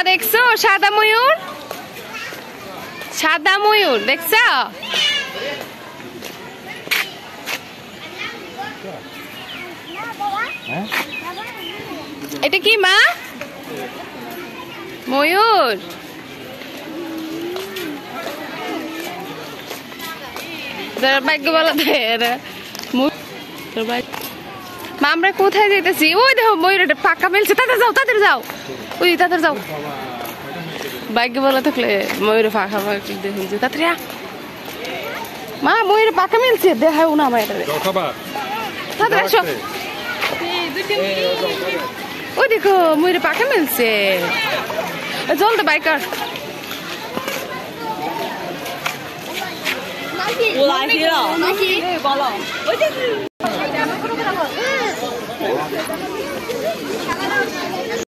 মা দেখছো সাদা ময়ূর? সাদা ময়ূর দেখছো? এটা কি মা? ময়ূর। ভাগ্য বলা মা আমরা কোথায় যেতেছি? ওই দেখো ময়ূর পাকা মেলছে, তাদের যাও তাদের যাও, ওই তাদের যাও। ভাগ্য বলা থাকলে ময়ূরে ফাঁকা দেখুন তাড়াতাড়ি মা ময়ূরে পাকা মিলছে দেখাও না আমার তাড়াতাড়ি আসো। ওই দেখো ময়ূরে পাকা মিলছে, চল তো বাইকার।